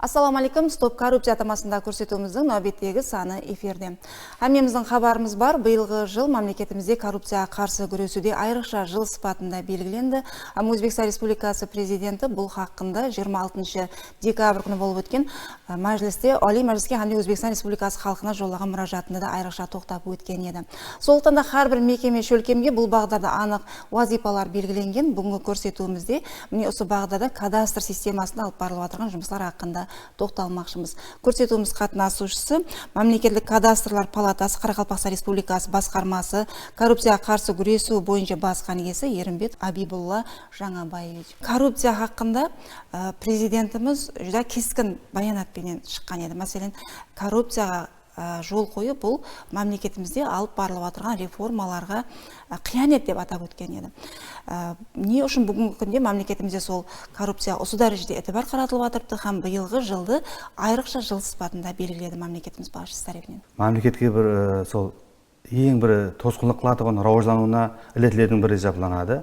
Ассаламу алейкум, стоп коррупция атамасында көрсетуіміздің нәубеттегі саны эфирде. Әмеміздің хабарымыз бар, биылғы жыл мемлекетімізде коррупцияға қарсы күресуде айрықша жыл сыпатында белгіленді. Өзбекстан Республикасы президенті бұл хақында 26 декабрь күні болып өткен мәжілісте Али Мәжіліске һәм Өзбекстан Республикасы халқына жолдаған мұражатында да айрықша тоқтап өткен еді. Сондықтан да әрбір мекеме шөлкемге бұл бағдарда анық вазипалар белгіленген. Бүгінгі көрсетуімізде міне осы бағдарда кадастр системасында алып барылып отырған жұмыстар хақында тоқталмақшымыз. Көрсетуіміз қатынасушысы мемлекеттік кадастрлар палатасы Қарақалпақстан Республикасы басқармасы коррупцияға қарсы күресу бойынша басқан иесі Ерімбет Абибулла Жаңабаевич. Коррупция хақында президентіміз жүза кескін баянатпенен шыққан еді. Мәселен, коррупцияға жол қойы бұл мемлекетімізде алып барылып отырған реформаларға қиянет деп атап өткен еді. Не үшін бүгінгі күнде мемлекетімізде сол коррупция осы дәрежеде етібар қаратылып отырыпты һәм биылғы жылды айрықша жыл сыпатында белгіледі мемлекетіміз басшысы тарапынан. Мемлекетке бір сол ең бір тосқынлық қылатығын рауаждануына ілетілердің бірі жасалынады.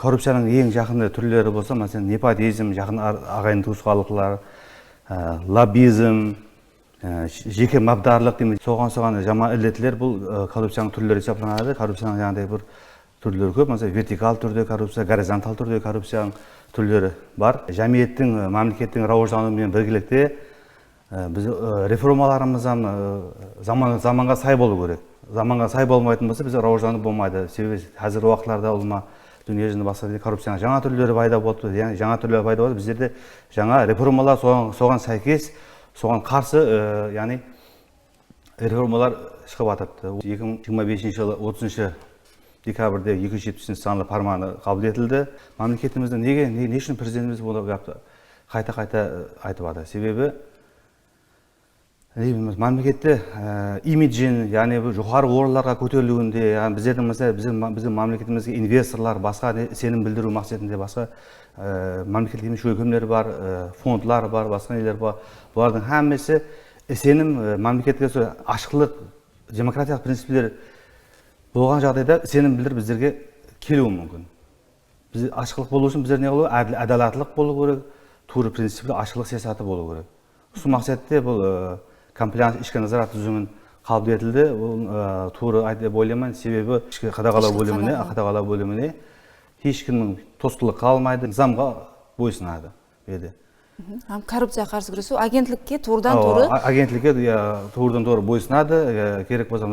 Коррупцияның ең жақын түрлері болса, мәселен, непотизм, жақын ағайын туысқандықтар, лоббизм, жеке мабдарлық дейміз. Соған жаман ілетілер бұл коррупцияның түрлері жасалынады. Коррупцияның жаңағыдай бір түрлері көп. Mesela вертикал түрде коррупция, горизонтал түрде коррупцияның түрлері бар. Жәмиеттің, мемлекеттің рауаждануымен біргелікте біз реформаларымыздан заманға сай болу керек. Заманға сай болмайтын болса, біз рауаждану болмайды. Себебі қазіргі уақытларда олма дүние жүзінде басқа коррупцияның жаңа түрлері пайда болды. Жаңа түрлері пайда болды. Біздерде жаңа реформалар соған сәйкес, соған қарсы, яғни реформалар шығып атыпты. 2025 жылы 30 декабрьде 270 санлы фарманы қабыл етілді. Мемлекетімізде не үшін президентіміз бұл қайта-қайта айтып жатыр? Себебі мемлекетте имиджін, яғни жоғары орынға көтерілуінде, біздің мемлекетімізге инвесторлар, басқа сенім білдіру мақсатында басқа мемлекеттік емес шөлкемдер бар, фондлар бар, басқа нелер бар. Бұлардың әмесі сенім мемлекетке ашықтылық, демократиялық принциптер болған жағдайда сенім білдір біздерге келуі мүмкін. Біз ашықтылық болу үшін біздер не болу, әдалатлық болу керек, туры принципті ашықтылық саясаты болу керек. Осы мақсатта бұл комплаенс ішкі назарат түзімін қабыл етілді. Ол туры айтып ойлаймын, себебі ішкі қадағалау бөліміне ешкімнің тосқынлық қалмайды, заңға бойсынады еді. Коррупцияға қарсы күресу агентлікке турдан-туры бойсынады. Керек болса,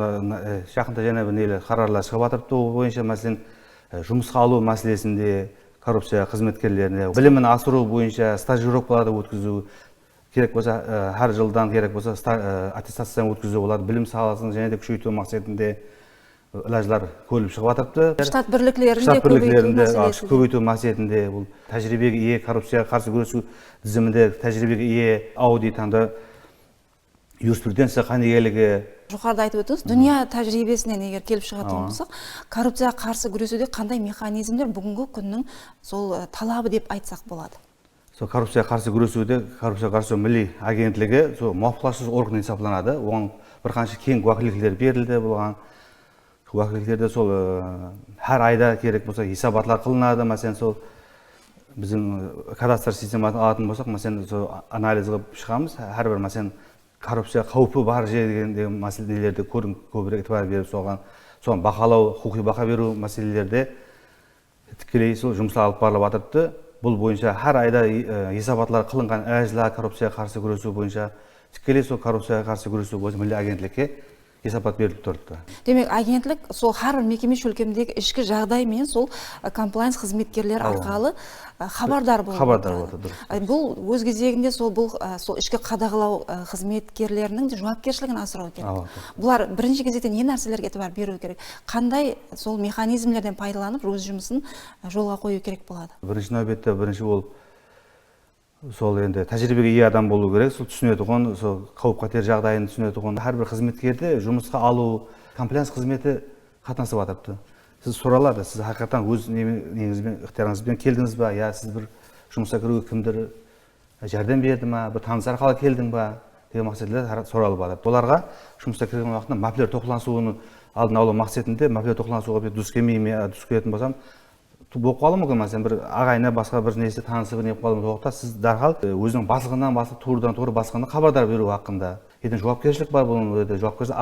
жақында және бір қарарлар шығып жатырыпты бойынша, мәселен, жұмысқа алу мәселесінде коррупция қызметкерлеріне білімін асыру бойынша стажировкаларды өткізу керек болса, әр жылдан керек болса аттестацияны өткізу олар білім саласын және де күшейту мақсатында лажлар көріліп шығып жатырыпты. Штат бірліктерінде көбейту мақсатында бұл тәжірибеге ие коррупцияға қарсы күресу тізімінде тәжірибеге ие аудит анда юриспруденция қанегелігі. Жоғарыда айтып өттіңіз, дүния тәжірибесінен егер келіп шығатын болсақ, коррупцияға қарсы күресуде қандай механизмдер бүгінгі күннің сол талабы деп айтсақ болады? Коррупцияға қарсы күресуде коррупцияға қарсы милли агентлігі муафақатсыз орган есептелінеді. Оған бірқанша кең уәкілеттіктер берілді. Болған уәкілеттерде сол әр айда керек болса есептаулар қылынады. Мәселен, сол біздің кадастр системасын алатын болсақ, мәселен, сол анализ қылып шығамыз. Әрбір мәселен коррупция қаупі бар жердегі мәселелерді көбірек итібар беріп соған бақылау, құқықтық бақа беру мәселелерде тікелей сол жұмыстар алып барылып жатырыпты. Бұл бойынша әр айда есептаулар қылынған әжілер коррупцияға қарсы күресу бойынша тікелей сол коррупцияға қарсы күресу бойынша милли агентлікке есептап беріліп тұрды. Демек, агентлік сол әрбір мекеме шөлкемдегі ішкі жағдай мен сол комплаенс қызметкерлер арқылы хабардар болды. Бұл өз кезегінде бұл ішкі қадағалау қызметкерлерінің жауапкершілігін асырау керек. Бұлар бірінші кезекте не нәрселерге етібар беру керек? Қандай сол механизмлерден пайдаланып өз жұмысын жолға қою керек болады? Бірінші нәубетте бірінші болып сол енді тәжірибеге ие адам болу керек, сол түсінетұғын, сол қауіп-қатер жағдайын түсінетұғын. Әрбір қызметкерді жұмысқа алу, комплаенс қызметі қатынасып жатырыпты. Сіз сұралады, сіз хақиқаттан өз неңізбен, ықтиярыңызбен келдіңіз ба, я сіз бір жұмысқа кіруге кімдір жәрдем берді ма, бір таныс арқылы келдің ба деген мақсатта сұралып жатыр. Оларға жұмысқа кірген уақытта мәпелер тоқыласуының алдын алу мақсатында мәпелер тоқыласуға дұрыс келмей ме, дұрыс келетін болсам болып қалуы мүмкін, мәселен бір ағайыны басқа бір несі танысы бір не болып қалуы мүмкін. Сіз дархал өзінің бастығынан бастап туырдан тура басқаны хабардар беру хақында. Ертең жауапкершілік бар, бұл жауапкершілік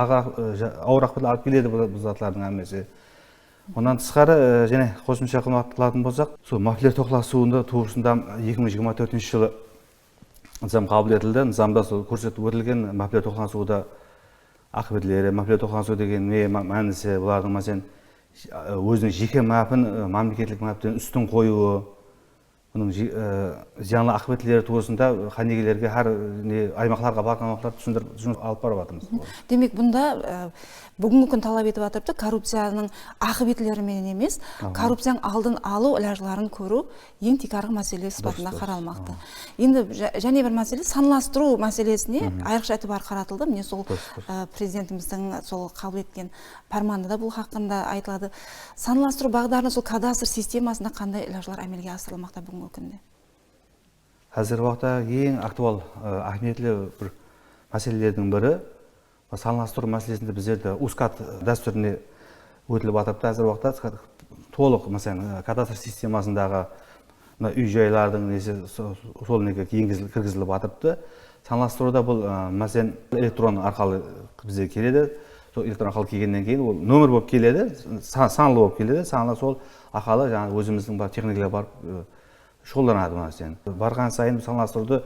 ауыр ақпарат алып келеді бұл затлардың әмесі. Онан тысқары және қосымша қылатын болсақ, сол мафиялар тоқласуында туысында 2024 жылы низам қабыл етілді. Низамда сол көрсетіп өтілген мафиялар тоқласуында ақыбетлері, мафиялар тоқласу деген не мәнісі, бұлардың мәселен өзінің жеке мәпін мемлекеттік мәптен үстін қоюы, оның зиянлы ақыбетлері туысында ханегелерге әр аймақтарға барған уақыттар түсіндіріп алып барып жатырмыз. Демек, бұнда бүгінгі күн талап етіп жатырды, коррупцияның ақыбетлерімен емес, коррупцияның алдын алу ілажыларын көру ең текарғы мәселе сипатында қаралмақты. Енді және бір мәселе саналастыру мәселесіне айрықша әтібар қаратылды. Міне сол президентіміздің сол қабыл еткен парманда да бұл хақында айтылады. Саналастыру бағдарын сол кадастр системасында қандай ілажылар әмелге асырылмақта бүгінгі күнде? Қазір уақытта ең актуал ахметлі бір мәселелердің бірі саналастыру мәселесінде біздерді ускат дәстүріне өтіліп атырды. Қазір уақытта толық мәселен кадастр системасындағы үй жайлардың несі сол неге кіргізіліп атырды. Саналастыруда бұл мәселен электрон арқылы бізге келеді. Сол электрон арқылы келгеннен кейін ол нөмір болып келеді, саналы болып келеді. Саналы сол арқылы жаңағы өзіміздің бар техникалар барып шұғылданады бұл нәрсені. Барған сайын саналастыруды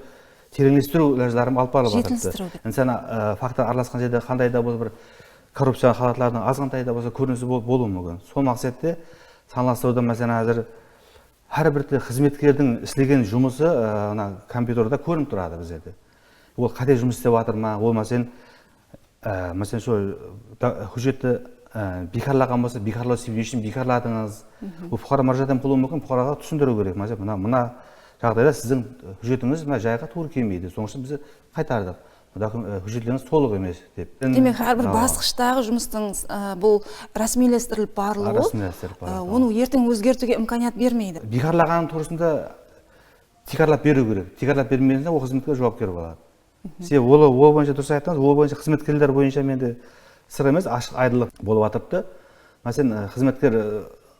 тереңдестіру ләждарын алып барып жатырды. Инсан фактор араласқан жерде қандай да болса бір коррупция халатларының азғантай да болса көрінісі болуы мүмкін. Сол мақсатта саналастыруда мәселен қазір әрбір қызметкердің істеген жұмысы компьютерда көрініп тұрады біздерде. Ол қате жұмыс істеп жатыр ма, ол мәселен сол хұжетті бекарлаған болса, бекарлау себебі үшін бекарладыңыз. Бұл бұқара маржадан болуы мүмкін, бұқараға түсіндіру керек. Мына жағдайда сіздің хұжетіңіз мына жайға тура келмейді. Соның үшін біз қайтардық. Хұжеттеріңіз толық емес деп. Демек, әрбір басқыштағы жұмыстың бұл рәсмилестіріліп барылуы, оны ертең өзгертуге имканият бермейді. Бекарлағанның турасында текарлап беру керек. Текарлап бермесеңіз, ол қызметкер жауапкер болады. Себебі ол бойынша дұрыс айттыңыз, ол бойынша қызметкерлер бойынша менде сыр емес, ашық айдылық болып атыпты. Мәселен, қызметкер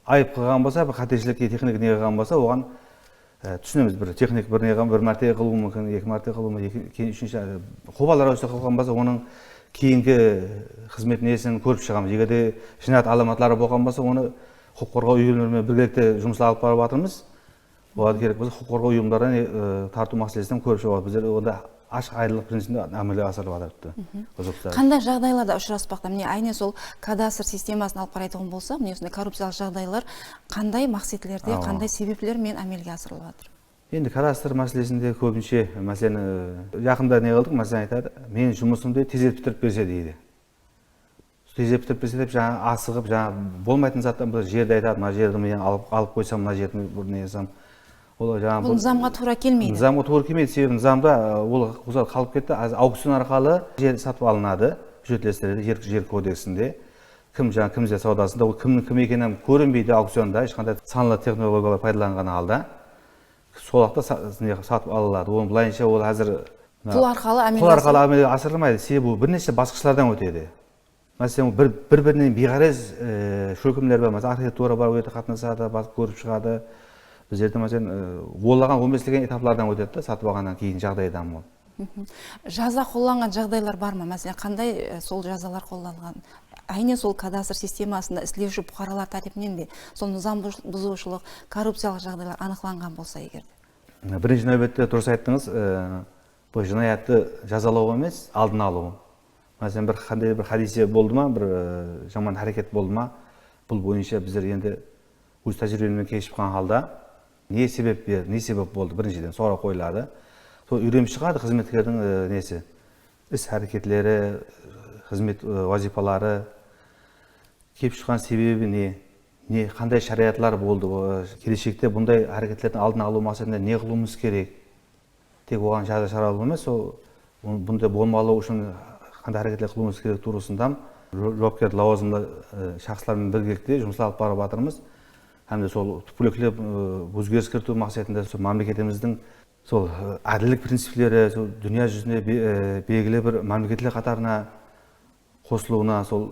айып қылған болса, бір қатешілікке техник не қылған болса, оған түсінеміз, бір техник бір неған бір мәрте қылуы мүмкін, екі мәрте қылуы мүмкін, үшінші қобалар өсі қылған болса, оның кейінгі қызмет несін көріп шығамыз. Егер де жинат аламатлары болған болса, оны құқық қорғау ұйымдарымен біргелікте жұмысқа алып барып жатырмыз. Оған керек болса, құқық қорғау ұйымдарын тарту мәселесін көріп шығамыз. Біздер онда ашық айдылық принципінде әмелге асырылып жатырды. Қандай жағдайларда ұшыраспақта? Міне айне сол кадастр системасын алып қарайтын болса, міне осындай коррупциялық жағдайлар қандай мақсатлерде, қандай себеплермен әмелге асырылып жатыр? Енді кадастр мәселесінде көбінше, мәселен, жақында не қылдық, мәселен айтады, мен жұмысымды тездетіп бітіріп берсе дейді. Тездетіп бітіріп берсе деп жаңа асығып, жаңа болмайтын заттан бір жерді айтады, мына жерді мен алып қойсам, мына жерді бір не жасам. Бұл низамға тура келмейді. Низамға тура келмейді, себебі низамда ол қалып кетті. Аукцион арқылы жер сатып алынады, бюджетлестіреді жер кодексінде. Кім жер саудасында, ол кімнің кім екенін көрінбейді аукционда, ешқандай саналы технологиялар пайдаланған алда. Сол уақытта сатып алынады. Оның былайынша ол қазір пұл арқылы әмелге асырылмайды, себебі бірнеше басқыштардан өтеді. Мәселен, бір-бірінен бейғарез шөкімдер бар, мәселен, архитектура бар, өте қатынасады, көріп шығады. Біздерді мәселен олаған 15 деген этаплардан өтеді, сатып алғаннан кейін жағдайдан ол. Жаза қолданған жағдайлар бар ма? Мәселен, қандай сол жазалар қолданған? Әйне сол кадастр системасында іслеуші бұқаралар тарапынан де сол низам бұзушылық, коррупциялық жағдайлар анықталған болса егер. Бірінші нәубетте дұрыс айттыңыз, бұл жинаятты жазалау емес, алдын алу. Мәселен, қандай бір хадисе болды ма, бір жаман әрекет болды ма, бұл бойынша біздер енді өз тәжірибемен кешіп қалған халда не себеп болды біріншіден сұрақ қойылады. Сол үйреніп шығады қызметкердің несі, іс әрекетлері, қызмет вазифалары, келіп шыққан себебі не қандай шариғатлар болды, келешекте бұндай әрекеттердің алдын алу мақсатында не қылуымыз керек. Тек оған жаза шара болмас, бұндай болмауы үшін қандай әрекеттер қылуымыз керек турасында жауапкер лауазымды шақсылармен біргелікте жұмысқа алып барып жатырмыз. Hem de sol түпкіліктеп өзгеріс кірту мақсатында сол мемлекетіміздің сол әділдік принциптері дүния жүзінде белгілі бір мемлекеттер қатарына қосылуына, сол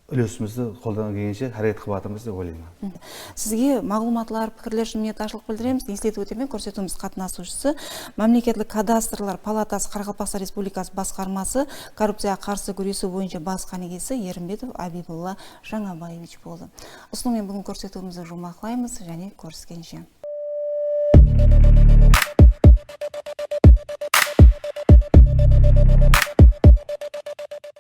үлесімізді қолдан келгенше әрекет қылып жатырмыз деп ойлаймын. Сізге мағлұматлар, пікірлер үшін minnетtarшылық білдіреміз. Естілетіп өтемен көрсетуіміз қатынасушысы, мемлекеттік кадастрлар палатасы Қарақалпақстан Республикасы басқармасы коррупцияға қарсы күресу бойынша бас қанегесі Ерімбетов Абибулла Жаңабаевич болды. Осымен бүгін көрсетуімізді жұмақлаймыз және көріскенше.